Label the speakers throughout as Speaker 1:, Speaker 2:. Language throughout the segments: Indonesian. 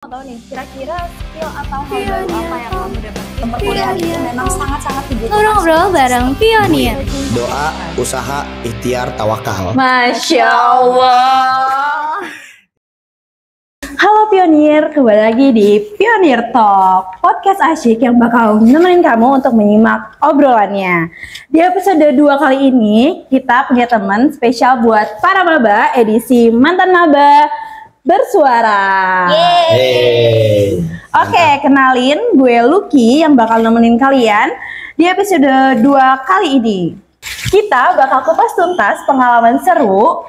Speaker 1: Tahu nih, kira-kira skill atau hal baru apa yang kamu dapetin perkuliahan itu memang sangat-sangat dibutuhkan.
Speaker 2: Ngobrol bareng Pionir.
Speaker 3: Doa, usaha, ikhtiar, tawakal.
Speaker 1: Masya Allah. Halo Pionir, kembali lagi di Pionir Talk, podcast asyik yang bakal nemenin kamu untuk menyimak obrolannya. Di episode 2 kali ini, kita punya teman spesial buat para maba edisi Mantan Maba Bersuara.
Speaker 3: Yeay.
Speaker 1: Oke, kenalin gue Lucky yang bakal nemenin kalian di episode 2 kali ini. Kita bakal kupas tuntas pengalaman seru,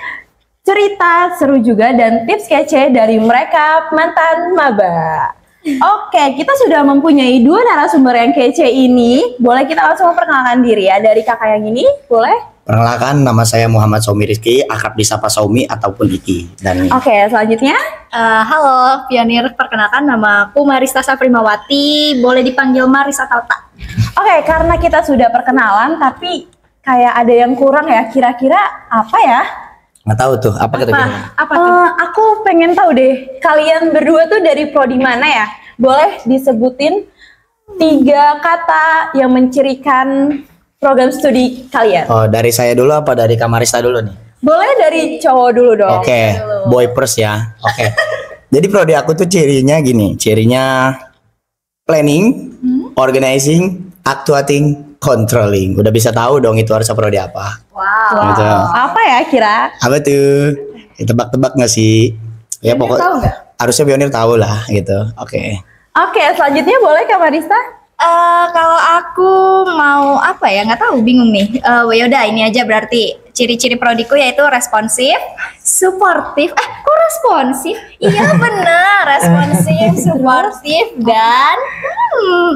Speaker 1: cerita seru juga, dan tips kece dari mereka mantan maba. Oke, kita sudah mempunyai 2 narasumber yang kece ini. Boleh kita langsung memperkenalkan diri ya dari kakak yang ini, boleh?
Speaker 3: Perkenalkan, nama saya Muhammad Saumi Rizky, akrab disapa Saumi ataupun Iki. Dan
Speaker 1: Oke, selanjutnya.
Speaker 2: Halo Pionir, perkenalkan nama aku Marista Safrimawati, boleh dipanggil Maris atau tak?
Speaker 1: Oke, karena kita sudah perkenalan, tapi kayak ada yang kurang ya. Kira-kira apa ya?
Speaker 3: nggak tahu tuh apa kira-kira.
Speaker 2: Apa tuh?
Speaker 1: Aku pengen tahu deh, kalian berdua tuh dari prodi mana ya? Boleh disebutin 3 kata yang mencirikan program studi kalian?
Speaker 3: Oh, dari saya dulu apa dari Kamarista dulu nih?
Speaker 1: Boleh dari cowok dulu dong.
Speaker 3: Oke, boy first ya. Oke. Jadi prodi aku tuh cirinya gini, cirinya planning, organizing, actuating, controlling. Udah bisa tahu dong itu harus prodi apa.
Speaker 1: Wow.
Speaker 3: Gitu.
Speaker 1: Apa ya kira?
Speaker 3: Apa tuh? Tebak-tebak nggak sih? Ya
Speaker 1: Pionir
Speaker 3: pokoknya
Speaker 1: tahu nggak?
Speaker 3: harusnya Pionir tahu lah gitu. Oke.
Speaker 1: Oke, selanjutnya boleh Kak Marista?
Speaker 2: Kalau aku mau apa ya, nggak tahu, bingung nih. Yaudah ini aja berarti ciri-ciri prodiku yaitu responsif, suportif. Kok responsif? Iya bener, responsif, suportif, dan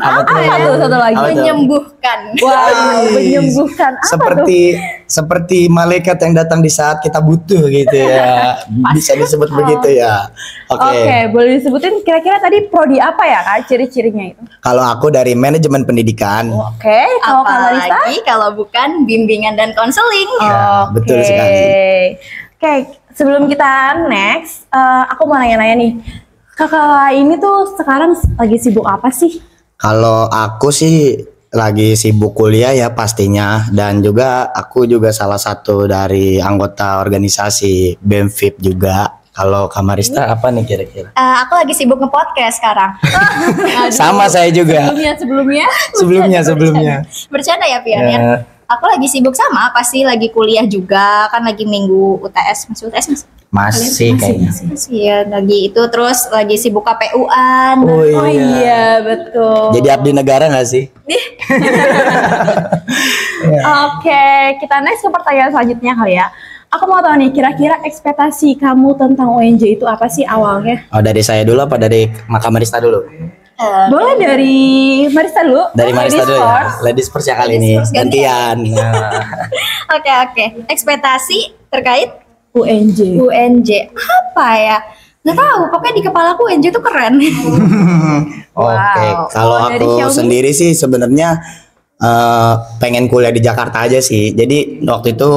Speaker 3: Apa tuh?
Speaker 1: Apa tuh satu lagi?
Speaker 3: Apa tuh?
Speaker 2: menyembuhkan.
Speaker 1: Wow, menyembuhkan. Apa tuh?
Speaker 3: Seperti malaikat yang datang di saat kita butuh gitu ya. Bisa disebut begitu ya.
Speaker 1: Oke, boleh disebutin kira-kira tadi prodi apa ya Kak, ciri-cirinya itu?
Speaker 3: Kalau aku dari manajemen pendidikan.
Speaker 1: Oke, kalau Kak Marista?
Speaker 2: Apalagi kalau bukan bimbingan dan konseling.
Speaker 3: Ya, betul sekali.
Speaker 1: Oke, sebelum kita next, aku mau nanya-nanya nih. Kakak ini tuh sekarang lagi sibuk apa sih?
Speaker 3: Kalau aku sih lagi sibuk kuliah ya pastinya, dan juga aku juga salah satu dari anggota organisasi BEMFIP juga. Kalau Kamarista apa nih kira-kira?
Speaker 2: Aku lagi sibuk nge-podcast sekarang.
Speaker 3: Sama saya juga. Sebelumnya.
Speaker 2: Bercanda ya Pionir.
Speaker 3: Ya.
Speaker 2: Aku lagi sibuk sama, pasti lagi kuliah juga, kan lagi minggu UTS. Masih UTS mas?
Speaker 3: Masih kayaknya.
Speaker 2: Masih ya, lagi itu, terus lagi sibuk KPU-an.
Speaker 3: Oh
Speaker 1: Oh iya, betul.
Speaker 3: Jadi abdi negara nggak sih?
Speaker 1: Oke, kita next ke pertanyaan selanjutnya kali ya. Aku mau tahu nih, kira-kira ekspektasi kamu tentang UNJ itu apa sih awalnya?
Speaker 3: Oh, dari saya dulu apa dari Kamarista dulu?
Speaker 1: Boleh dari Marista dulu.
Speaker 3: Dari Marista
Speaker 1: Ladies
Speaker 3: dulu ya.
Speaker 1: first.
Speaker 3: Ladies first ya kali
Speaker 2: Ladies
Speaker 3: ini.
Speaker 2: first, gantian.
Speaker 3: Gantian. Nah.
Speaker 2: Oke. Ekspektasi terkait
Speaker 1: UNJ.
Speaker 2: UNJ. Apa ya? Nggak tahu, pokoknya di kepala aku UNJ itu keren.
Speaker 3: Oke, kalau
Speaker 1: Kalau dari
Speaker 3: aku
Speaker 1: Xiaomi?
Speaker 3: sendiri sih sebenarnya pengen kuliah di Jakarta aja sih. Jadi waktu itu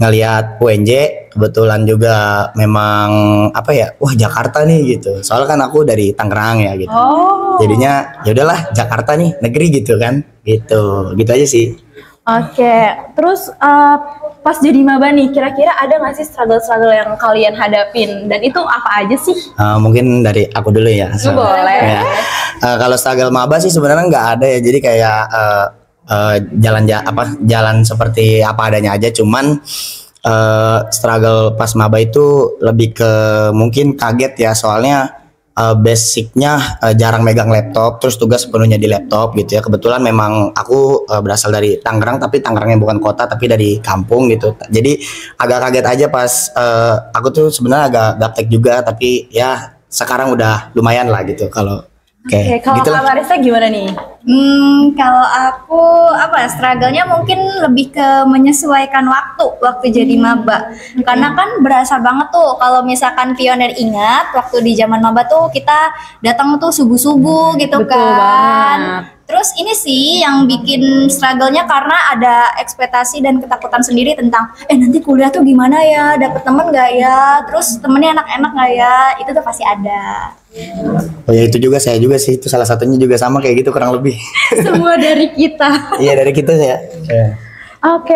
Speaker 3: ngelihat UNJ, kebetulan juga memang wah Jakarta nih gitu. Soalnya kan aku dari Tangerang ya gitu.
Speaker 1: Oh.
Speaker 3: Jadinya ya udahlah Jakarta nih negeri gitu kan. Gitu aja sih.
Speaker 1: Oke, terus pas jadi maba nih, kira-kira ada nggak sih struggle-struggle yang kalian hadapin? Dan itu apa aja sih?
Speaker 3: Mungkin dari aku dulu ya.
Speaker 1: Boleh.
Speaker 3: Ya. Kalau struggle maba sih sebenarnya nggak ada ya. Jadi kayak jalan seperti apa adanya aja. Cuman struggle pas maba itu lebih ke mungkin kaget ya. Soalnya basicnya jarang megang laptop, terus tugas sepenuhnya di laptop gitu ya. Kebetulan memang aku berasal dari Tangerang, tapi Tangerangnya bukan kota, tapi dari kampung gitu. Jadi agak kaget aja pas aku tuh sebenarnya agak gaptek juga, tapi ya sekarang udah lumayan lah gitu. Kalau
Speaker 1: Oke, kalau
Speaker 3: gitu
Speaker 1: Kak
Speaker 3: lah.
Speaker 1: Marista gimana nih?
Speaker 2: Kalau aku struggle-nya mungkin lebih ke menyesuaikan waktu jadi maba. Karena kan berasa banget tuh kalau misalkan Pionir ingat waktu di zaman maba tuh kita datang tuh subuh-subuh gitu
Speaker 1: Betul
Speaker 2: kan.
Speaker 1: banget.
Speaker 2: Terus ini sih yang bikin struggle-nya karena ada ekspektasi dan ketakutan sendiri tentang nanti kuliah tuh gimana ya, dapet temen nggak ya, terus temennya enak-enak nggak ya, itu tuh pasti ada.
Speaker 3: Oh ya itu juga saya juga sih, itu salah satunya juga sama kayak gitu kurang lebih.
Speaker 1: Semua dari kita.
Speaker 3: Iya dari kita ya.
Speaker 1: Oke,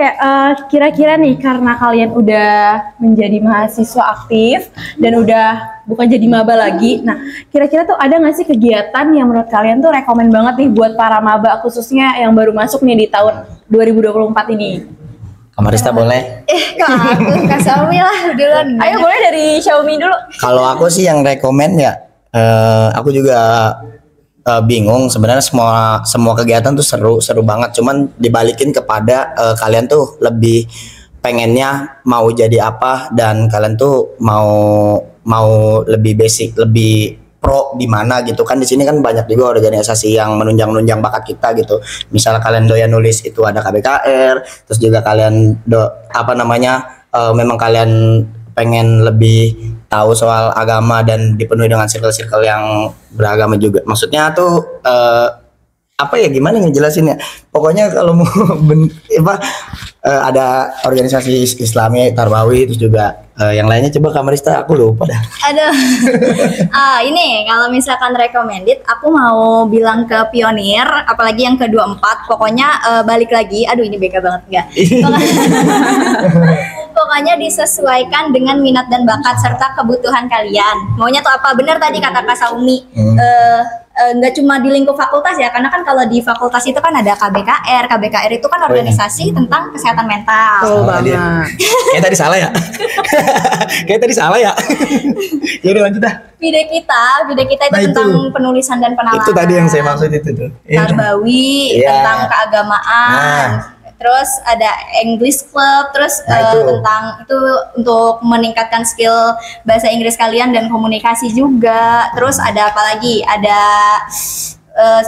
Speaker 1: kira-kira nih karena kalian udah menjadi mahasiswa aktif dan udah bukan jadi maba lagi, nah kira-kira tuh ada nggak sih kegiatan yang menurut kalian tuh rekomen banget nih buat para maba khususnya yang baru masuk nih di tahun 2024 ini?
Speaker 3: Kamarista boleh?
Speaker 2: Kalau aku Kak Xiaomi lah duluan.
Speaker 1: Ayo boleh dari Xiaomi dulu.
Speaker 3: Kalau aku sih yang rekomen ya, aku juga bingung sebenarnya semua kegiatan tuh seru banget, cuman dibalikin kepada kalian tuh lebih pengennya mau jadi apa dan kalian tuh mau lebih basic, lebih pro di mana gitu kan. Di sini kan banyak juga organisasi yang menunjang bakat kita gitu. Misalnya kalian doyan nulis itu ada KBKR, terus juga kalian memang kalian pengen lebih tahu soal agama dan dipenuhi dengan circle-circle yang beragama juga. Maksudnya tuh apa ya, gimana ngejelasinnya? Pokoknya kalau mau ada organisasi Islami, Tarbawi, terus juga yang lainnya coba Kamarista aku lupa dah.
Speaker 2: Aduh. Ini kalau misalkan recommended, aku mau bilang ke pionir, apalagi yang ke-24, pokoknya balik lagi. Aduh ini beka banget enggak? Pokoknya disesuaikan dengan minat dan bakat serta kebutuhan kalian. Maunya tuh apa? Bener tadi kata Kak Saumi. Nggak cuma di lingkup fakultas ya, karena kan kalau di fakultas itu kan ada KBKR. KBKR itu kan organisasi tentang kesehatan mental.
Speaker 1: Betul banget.
Speaker 3: Kayak tadi salah ya? Kayak tadi salah ya? Ya udah lanjut dah.
Speaker 2: Video kita itu tentang penulisan dan penalaran.
Speaker 3: Itu tadi yang saya maksud itu tuh.
Speaker 2: Tarbawi, tentang keagamaan. Terus ada English Club, terus tentang itu untuk meningkatkan skill bahasa Inggris kalian dan komunikasi juga. Terus ada apa lagi? Ada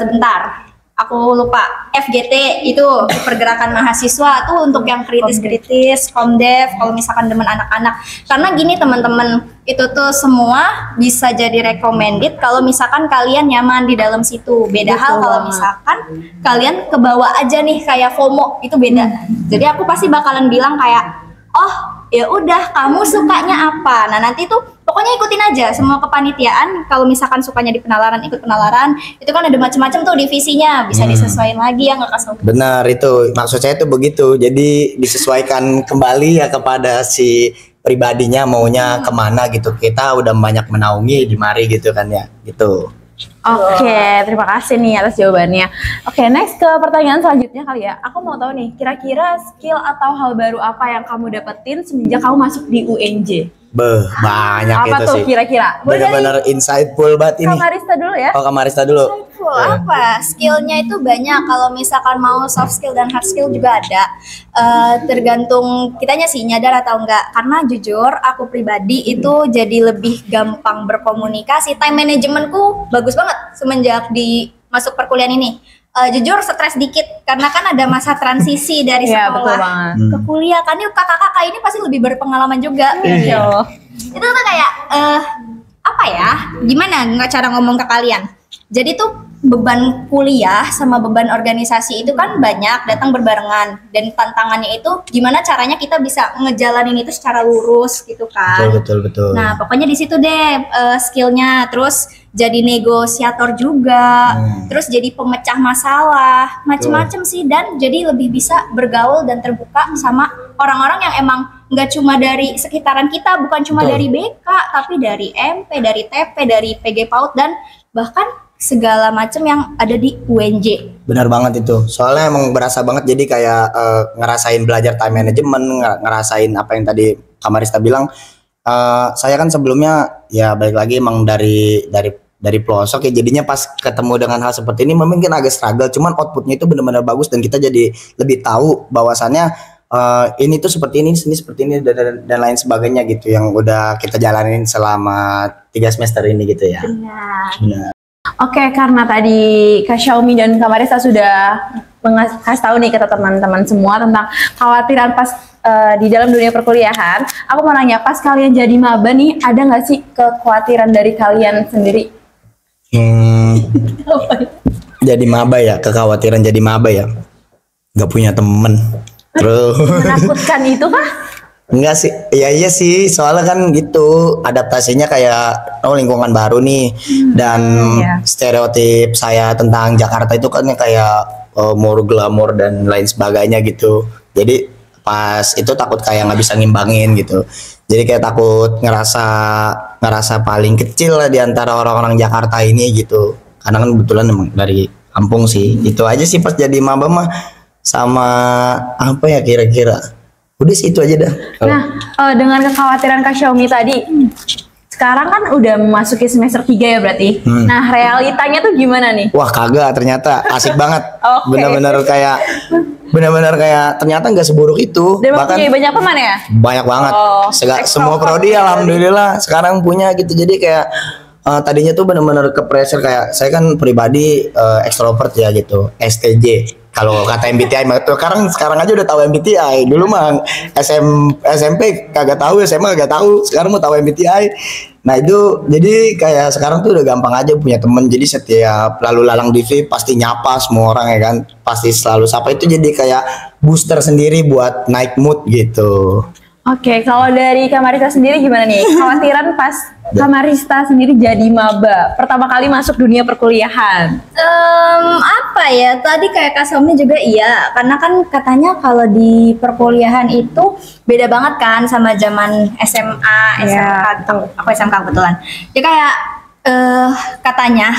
Speaker 2: sebentar, aku lupa. FGT itu pergerakan mahasiswa tuh untuk yang kritis-kritis, komdev, kalau misalkan demen anak-anak. Karena gini teman-teman, itu tuh semua bisa jadi recommended kalau misalkan kalian nyaman di dalam situ. Beda hal kalau misalkan kalian kebawa aja nih kayak FOMO, itu beda. Jadi aku pasti bakalan bilang kayak, oh ya udah kamu sukanya apa. Nah nanti tuh pokoknya ikutin aja semua kepanitiaan. Kalau misalkan sukanya di penalaran, ikut penalaran. Itu kan ada macam-macam tuh divisinya, bisa disesuaikan lagi ya nggak kasih.
Speaker 3: Benar, itu maksud saya tuh begitu. Jadi disesuaikan kembali ya kepada si pribadinya maunya kemana gitu. Kita udah banyak menaungi di mari gitu kan ya gitu.
Speaker 1: Oke, terima kasih nih atas jawabannya. Oke, next ke pertanyaan selanjutnya kali ya. Aku mau tahu nih, kira-kira skill atau hal baru apa yang kamu dapetin semenjak kamu masuk di UNJ?
Speaker 3: Banyak
Speaker 1: apa
Speaker 3: itu
Speaker 1: tuh
Speaker 3: sih.
Speaker 1: Kira-kira?
Speaker 3: Bener-bener insightful banget ini.
Speaker 1: Kamarista dulu ya.
Speaker 3: Oh Kamarista dulu.
Speaker 2: Apa? Skillnya itu banyak. Kalau misalkan mau soft skill dan hard skill juga ada. Tergantung kitanya sih nyadar atau enggak. Karena jujur aku pribadi itu jadi lebih gampang berkomunikasi. Time managementku bagus banget semenjak di masuk perkuliahan ini. Jujur stres dikit karena kan ada masa transisi dari sekolah ke kuliah kan. Yuk kakak-kakak ini pasti lebih berpengalaman juga. Itu tuh kayak apa ya? Gimana nggak cara ngomong ke kalian? Jadi tuh beban kuliah sama beban organisasi itu kan banyak datang berbarengan, dan tantangannya itu gimana caranya kita bisa ngejalanin itu secara lurus gitu kan.
Speaker 3: Betul.
Speaker 2: Nah pokoknya di situ deh skillnya. Terus jadi negosiator juga, terus jadi pemecah masalah, macem-macem sih, dan jadi lebih bisa bergaul dan terbuka sama orang-orang yang emang nggak cuma dari sekitaran kita, bukan cuma dari BK, tapi dari MP, dari TP, dari PG PAUD, dan bahkan segala macam yang ada di UNJ.
Speaker 3: Benar banget itu. Soalnya emang berasa banget, jadi kayak ngerasain belajar time management, ngerasain apa yang tadi Kamarista bilang. Saya kan sebelumnya ya balik lagi emang dari pelosok ya, jadinya pas ketemu dengan hal seperti ini mungkin agak struggle, cuman outputnya itu benar-benar bagus dan kita jadi lebih tahu bahwasannya ini tuh seperti ini seperti ini dan lain sebagainya gitu yang udah kita jalanin selama 3 semester ini gitu ya. Benar.
Speaker 1: Oke, karena tadi Kak Xiaomi dan Kak Marisa sudah kasih tahu nih ke teman-teman semua tentang khawatiran pas di dalam dunia perkuliahan, aku mau nanya, pas kalian jadi maba nih, ada nggak sih kekhawatiran dari kalian sendiri?
Speaker 3: jadi maba ya, kekhawatiran jadi maba ya, nggak punya temen. Terus
Speaker 1: Menakutkan itu kah?
Speaker 3: enggak sih, ya iya sih, soalnya kan gitu adaptasinya kayak lingkungan baru nih, dan
Speaker 1: iya.
Speaker 3: stereotip saya tentang Jakarta itu kan kayak more glamor dan lain sebagainya gitu. Jadi pas itu takut kayak nggak bisa ngimbangin gitu. Jadi kayak takut ngerasa paling kecil lah di antara orang-orang Jakarta ini gitu. Karena kan kebetulan emang dari kampung sih. Itu aja sih pas jadi maba mah, sama apa ya kira-kira. Udah sih itu aja dah.
Speaker 1: Nah, dengan kekhawatiran Kak Xiaomi tadi, sekarang kan udah memasuki semester 3 ya berarti. Nah, realitanya tuh gimana nih?
Speaker 3: Wah kagak, ternyata asik banget.
Speaker 1: Oke.
Speaker 3: Bener-bener kayak ternyata nggak seburuk itu.
Speaker 1: Dan
Speaker 3: Bahkan
Speaker 1: mempunyai banyak teman ya?
Speaker 3: banyak banget.
Speaker 1: Oh,
Speaker 3: Semua prodi alhamdulillah sekarang punya gitu. Jadi kayak tadinya tuh bener-bener ke pressure, kayak saya kan pribadi extrovert ya gitu, STJ. Kalau kata MBTI mah tuh sekarang aja udah tahu MBTI. Dulu mah SMP kagak tahu, SMA kagak tahu. Sekarang mau tahu MBTI. Nah itu jadi kayak sekarang tuh udah gampang aja punya temen. Jadi setiap lalu lalang di pasti nyapa semua orang ya kan. Pasti selalu sapa, itu jadi kayak booster sendiri buat naik mood gitu.
Speaker 1: Oke, kalau dari Kamarista sendiri gimana nih? Khawatiran pas Kamarista sendiri jadi maba, pertama kali masuk dunia perkuliahan.
Speaker 2: Apa ya? Tadi kayak Kak Xiaomi juga iya, karena kan katanya kalau di perkuliahan itu beda banget kan sama zaman SMA, SMK. Aku SMK kebetulan. Jadi kayak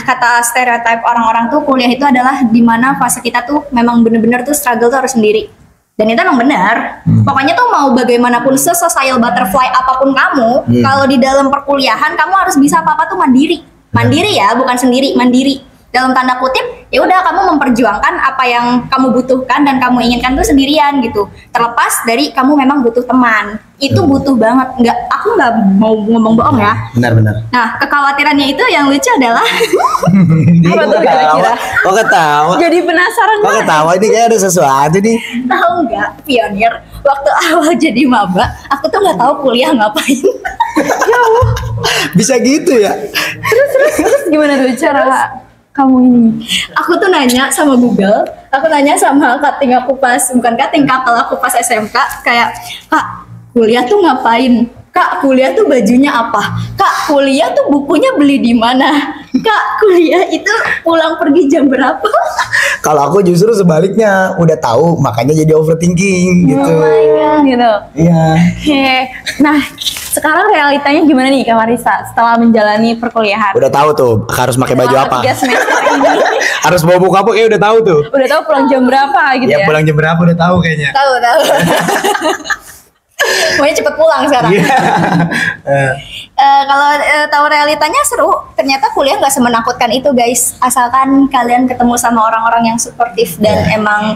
Speaker 2: kata stereotip orang-orang tuh kuliah itu adalah dimana fase kita tuh memang bener-bener tuh struggle tuh harus sendiri. Dan itu emang benar. Pokoknya tuh mau bagaimanapun se-social butterfly apapun kamu, kalau di dalam perkuliahan kamu harus bisa apa-apa tuh mandiri. Mandiri ya, bukan sendiri, mandiri. Dalam tanda kutip, ya udah kamu memperjuangkan apa yang kamu butuhkan dan kamu inginkan tuh sendirian gitu. Terlepas dari kamu memang butuh teman. Itu butuh banget. Aku nggak mau ngomong bohong ya.
Speaker 3: Benar-benar.
Speaker 2: Nah, kekhawatirannya itu yang lucu adalah
Speaker 1: Apa tuh kira-kira?
Speaker 3: Kok ketawa?
Speaker 1: Jadi penasaran
Speaker 3: Kok
Speaker 1: banget.
Speaker 3: ketawa, ini kayak ada sesuatu nih.
Speaker 2: tahu nggak, pionir waktu awal jadi maba, aku tuh nggak tahu kuliah ngapain.
Speaker 3: Bisa gitu ya?
Speaker 1: Terus gimana tuh cara kamu ini?
Speaker 2: Aku tuh nanya sama Google, aku nanya sama cutting aku pas, bukan cutting, couple aku pas SMK, kayak, Kak, kuliah tuh ngapain? Kak, kuliah tuh bajunya apa? Kak, kuliah tuh bukunya beli di mana? Kak, kuliah itu pulang pergi jam berapa?
Speaker 3: Kalau aku justru sebaliknya, udah tahu makanya jadi overthinking gitu.
Speaker 1: Oh my God, gitu.
Speaker 3: Iya.
Speaker 1: Oke. Nah, sekarang realitanya gimana nih Kamarista setelah menjalani perkuliahan?
Speaker 3: Udah tahu tuh harus pakai baju
Speaker 1: Selama
Speaker 3: apa.
Speaker 1: 3 semester ini.
Speaker 3: Harus bawa buku apa, kayak udah tahu tuh.
Speaker 1: Udah tahu pulang jam berapa gitu ya?
Speaker 3: Pulang jam berapa udah tahu kayaknya.
Speaker 2: Tahu. Pokoknya cepet pulang sekarang. Kalau tahu realitanya seru, ternyata kuliah nggak semenakutkan itu guys, asalkan kalian ketemu sama orang-orang yang suportif dan emang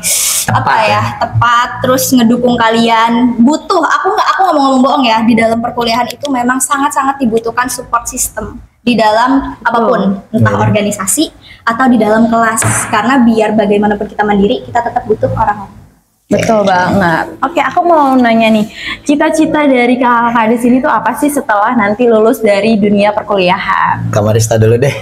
Speaker 2: tepat, terus ngedukung kalian. Butuh, aku nggak mau ngomong bohong ya, di dalam perkuliahan itu memang sangat-sangat dibutuhkan support system di dalam apapun, entah organisasi atau di dalam kelas, karena biar bagaimanapun kita mandiri, kita tetap butuh orang-orang.
Speaker 1: Betul banget. Oke, aku mau nanya nih, cita-cita dari kakak di sini tuh apa sih setelah nanti lulus dari dunia perkuliahan?
Speaker 3: Kamarista dulu deh.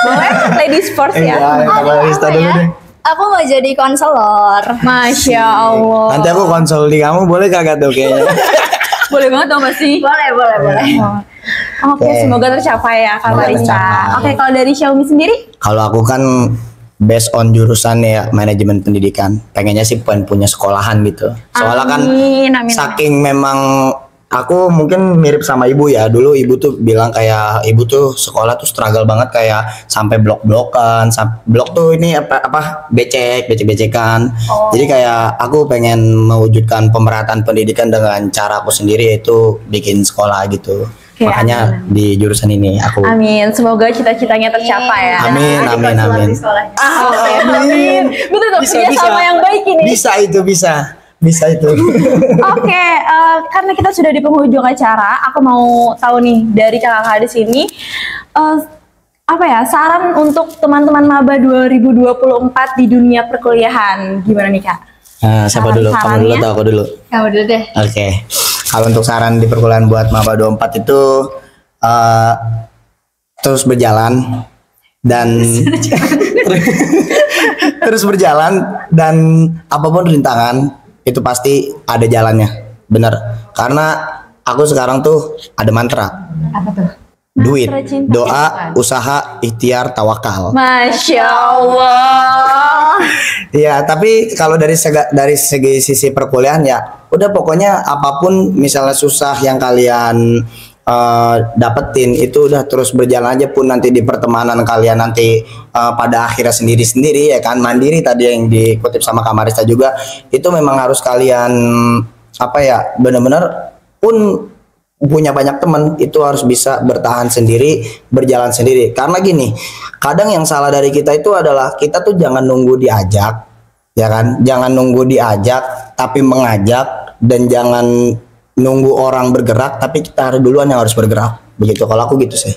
Speaker 1: Boleh ladies first ya?
Speaker 3: Kamarista dulu deh.
Speaker 2: Aku mau jadi konselor.
Speaker 1: Masya Allah.
Speaker 3: Nanti aku konsul di kamu, boleh kagak tuh kayaknya?
Speaker 1: Boleh banget dong pasti.
Speaker 2: Boleh.
Speaker 1: Oke, semoga tercapai ya Kak
Speaker 3: Semoga
Speaker 1: Marisa.
Speaker 3: tercapai.
Speaker 1: Oke, kalau dari Xiaomi sendiri?
Speaker 3: Kalau aku kan based on jurusan ya manajemen pendidikan, pengennya sih punya sekolahan gitu. Soalnya kan
Speaker 1: Amin.
Speaker 3: saking memang aku mungkin mirip sama ibu ya. Dulu ibu tuh bilang kayak ibu tuh sekolah tuh struggle banget, kayak sampai blok-blokan, blok tuh ini apa becek-becekan. Jadi kayak aku pengen mewujudkan pemerataan pendidikan dengan cara aku sendiri, yaitu bikin sekolah gitu.
Speaker 1: Oke,
Speaker 3: Makanya di jurusan ini aku.
Speaker 1: Amin, semoga cita-citanya tercapai ya.
Speaker 3: Amin.
Speaker 1: Amin. Betul tuh, kerja sama yang baik ini.
Speaker 3: Bisa itu.
Speaker 1: Oke, karena kita sudah di penghujung acara, aku mau tahu nih dari kakak di sini, apa ya saran untuk teman-teman maba 2024 di dunia perkuliahan, gimana nih Kak?
Speaker 3: Siapa dulu? Kamu dulu atau aku dulu?
Speaker 2: Kamu dulu deh.
Speaker 3: Oke. Kalau untuk saran di perkuliahan buat maba 24 itu terus berjalan, dan terus berjalan, dan apapun rintangan itu pasti ada jalannya, bener. Karena aku sekarang tuh ada mantra,
Speaker 2: Apa tuh?
Speaker 3: duit,
Speaker 1: Mantra cinta
Speaker 3: doa,
Speaker 1: itu kan?
Speaker 3: usaha, ikhtiar, tawakal.
Speaker 1: Masya Allah.
Speaker 3: Ya, tapi kalau dari segi sisi perkuliahan ya, udah pokoknya apapun misalnya susah yang kalian dapetin itu udah terus berjalan aja, pun nanti di pertemanan kalian nanti pada akhirnya sendiri-sendiri ya kan, mandiri tadi yang dikutip sama Kak Marista juga, itu memang harus kalian apa ya, benar-benar pun punya banyak teman itu harus bisa bertahan sendiri, berjalan sendiri. Karena gini, kadang yang salah dari kita itu adalah kita tuh jangan nunggu diajak, ya kan? Jangan nunggu diajak tapi mengajak, dan jangan nunggu orang bergerak tapi kita harus duluan yang harus bergerak. Begitu kalau aku gitu sih.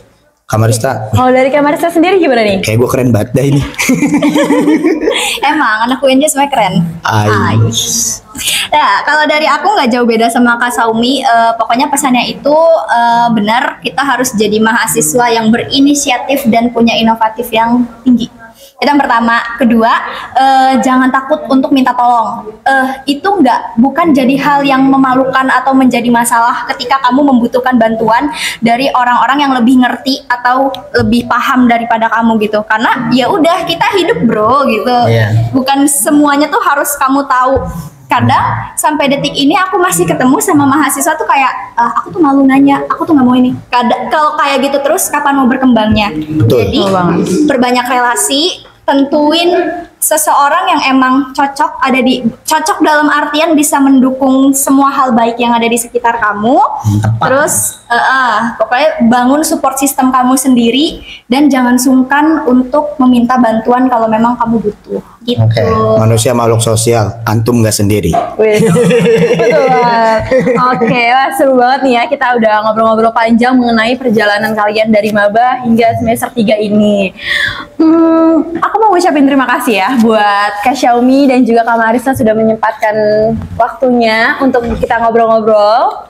Speaker 3: Kamarista,
Speaker 1: Kalau dari Kak Marista sendiri gimana nih?
Speaker 3: kayak gue keren banget dah ini.
Speaker 2: Emang anak UNJ semuanya keren.
Speaker 3: Ais.
Speaker 2: Nah, kalau dari aku nggak jauh beda sama Kak Saumi. Pokoknya pesannya itu benar, kita harus jadi mahasiswa yang berinisiatif dan punya inovatif yang tinggi. Itu yang pertama. Kedua, jangan takut untuk minta tolong. Itu bukan jadi hal yang memalukan atau menjadi masalah ketika kamu membutuhkan bantuan dari orang-orang yang lebih ngerti atau lebih paham daripada kamu gitu. Karena ya udah, kita hidup bro gitu.
Speaker 3: Iya.
Speaker 2: Bukan semuanya tuh harus kamu tahu. Kadang sampai detik ini aku masih ketemu sama mahasiswa tuh kayak aku tuh malu nanya, aku tuh nggak mau ini. Kalau kayak gitu terus kapan mau berkembangnya?
Speaker 3: Betul.
Speaker 2: Jadi
Speaker 1: Betul banget.
Speaker 2: perbanyak relasi, tentuin seseorang yang emang cocok dalam artian bisa mendukung semua hal baik yang ada di sekitar kamu.
Speaker 3: Tepat.
Speaker 2: Terus pokoknya bangun support system kamu sendiri dan jangan sungkan untuk meminta bantuan kalau memang kamu butuh. Gitu.
Speaker 3: Oke, manusia makhluk sosial, antum nggak sendiri.
Speaker 1: Wih, betul banget. Oke, wah seru banget nih ya. Kita udah ngobrol-ngobrol panjang mengenai perjalanan kalian dari maba hingga semester 3 ini. Aku mau ucapin terima kasih ya buat Kak Xiaomi dan juga Kak Marista sudah menyempatkan waktunya untuk kita ngobrol-ngobrol.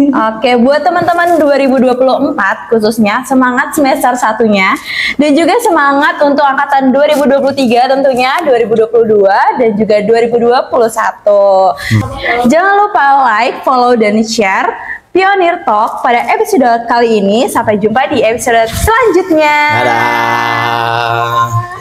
Speaker 1: Oke, buat teman-teman 2024 khususnya, semangat semester satunya dan juga semangat untuk angkatan 2023 tentunya, 2022 dan juga 2021. Jangan lupa like, follow dan share Pioneer Talk pada episode kali ini. Sampai jumpa di episode selanjutnya.
Speaker 3: Dadah.